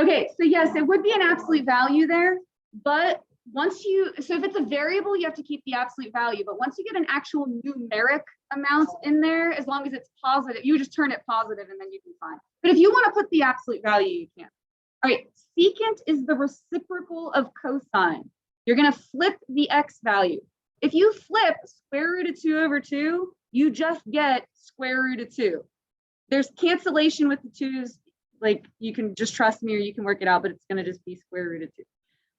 Okay, so yes, it would be an absolute value there, but once you, so if it's a variable, you have to keep the absolute value, but once you get an actual numeric amount in there, as long as it's positive, you just turn it positive and then you can find. But if you want to put the absolute value, you can. All right, secant is the reciprocal of cosine. You're going to flip the x value. If you flip square root of 2 over 2, you just get square root of 2. There's cancellation with the 2's, like you can just trust me or you can work it out, but it's going to just be square root of 2.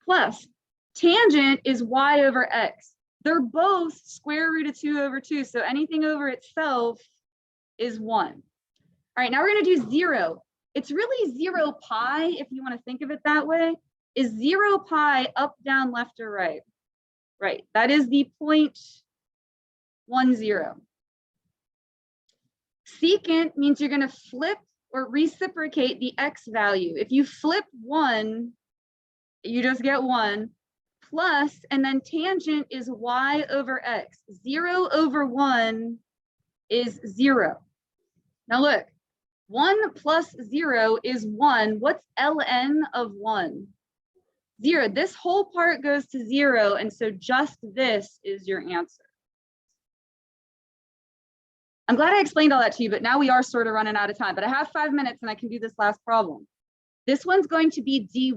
Plus, tangent is y over x. They're both square root of 2 over 2, so anything over itself is 1. All right, now we're going to do 0. It's really 0 pi, if you want to think of it that way, is 0 pi up, down, left, or right. Right, that is the 0.10. Secant means you're going to flip or reciprocate the x value. If you flip 1, you just get 1, plus, and then tangent is y over x. 0 over 1 is 0. Now look, 1 plus 0 is 1. What's ln of 1? 0. This whole part goes to 0, and so just this is your answer. I'm glad I explained all that to you, but now we are sort of running out of time. But I have 5 minutes and I can do this last problem. This one's going to be dy.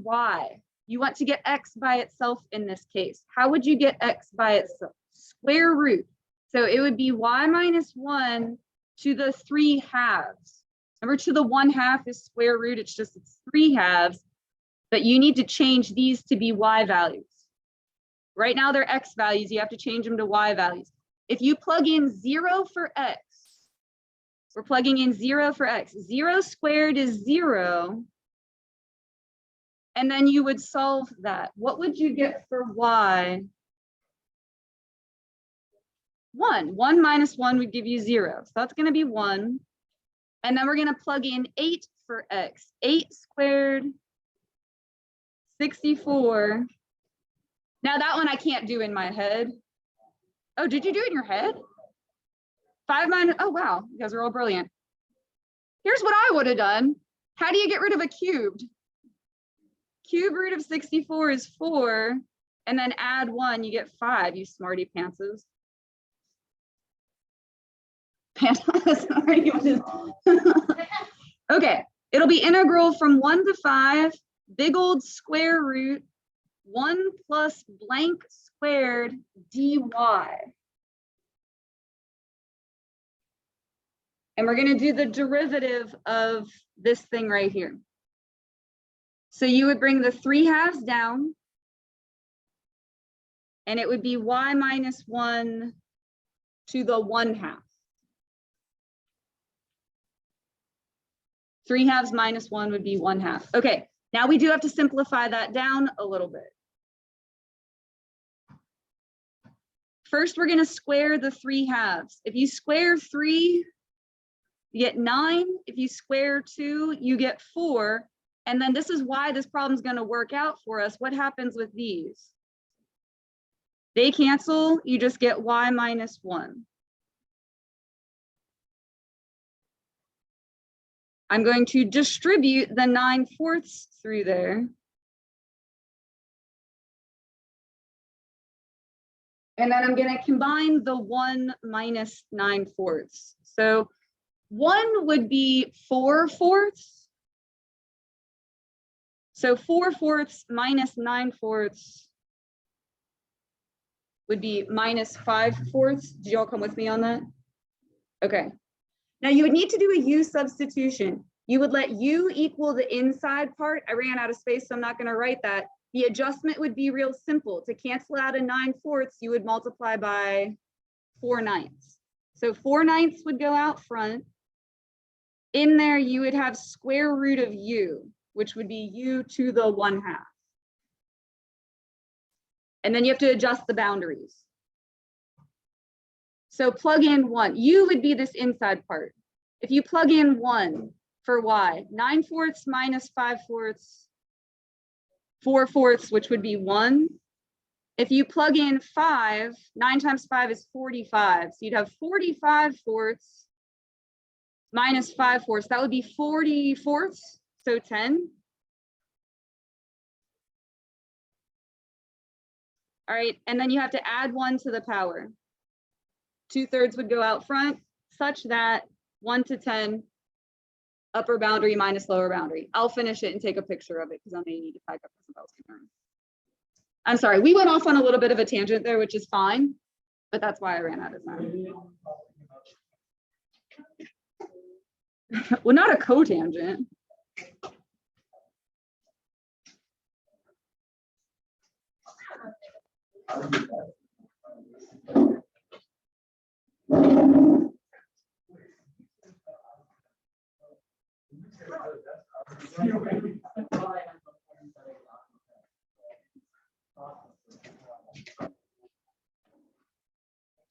You want to get x by itself in this case. How would you get x by itself? Square root. So it would be y minus 1 to the 3 halves. Remember, to the 1 half is square root. It's 3 halves. But you need to change these to be y values. Right now they're x values. You have to change them to y values. If you plug in 0 for x, we're plugging in 0 for x. 0 squared is 0. And then you would solve that. What would you get for y? 1. 1 minus 1 would give you 0. So that's going to be 1. And then we're going to plug in 8 for x. 8 squared, 64. Now that one I can't do in my head. Oh, did you do it in your head? 5 minus, oh wow, you guys are all brilliant. Here's what I would have done. How do you get rid of a cubed? Cube root of 64 is 4, and then add 1, you get 5, you smarty pantses. Okay, it'll be integral from 1 to 5, big old square root, 1 plus blank squared dy. And we're going to do the derivative of this thing right here. So you would bring the 3 halves down, and it would be y minus 1 to the 1 half. 3 halves minus 1 would be 1 half. Okay, now we do have to simplify that down a little bit. First, we're going to square the 3 halves. If you square 3, you get 9. If you square 2, you get 4. And then this is why this problem is going to work out for us. What happens with these? They cancel, you just get y minus 1. I'm going to distribute the 9/4 through there. And then I'm going to combine the 1 minus 9/4. So 1 would be 4/4. So 4/4 minus 9/4 would be minus 5/4. Did y'all come with me on that? Okay. Now you would need to do a u substitution. You would let u equal the inside part. I ran out of space, so I'm not going to write that. The adjustment would be real simple. To cancel out a 9/4, you would multiply by 4/9. So 4/9 would go out front. In there, you would have square root of u, which would be u to the 1 half. And then you have to adjust the boundaries. So plug in 1. U would be this inside part. If you plug in 1 for y, 9/4 minus 5/4, 4/4, which would be 1. If you plug in 5, 9 times 5 is 45. So you'd have 45/4 minus 5/4. That would be 40/4, so 10. All right, and then you have to add 1 to the power. 2/3 would go out front such that 1 to 10 upper boundary minus lower boundary. I'll finish it and take a picture of it because I may need to pack up Isabel's concern. I'm sorry, we went off on a little bit of a tangent there, which is fine, but that's why I ran out of time. Well, not a cotangent.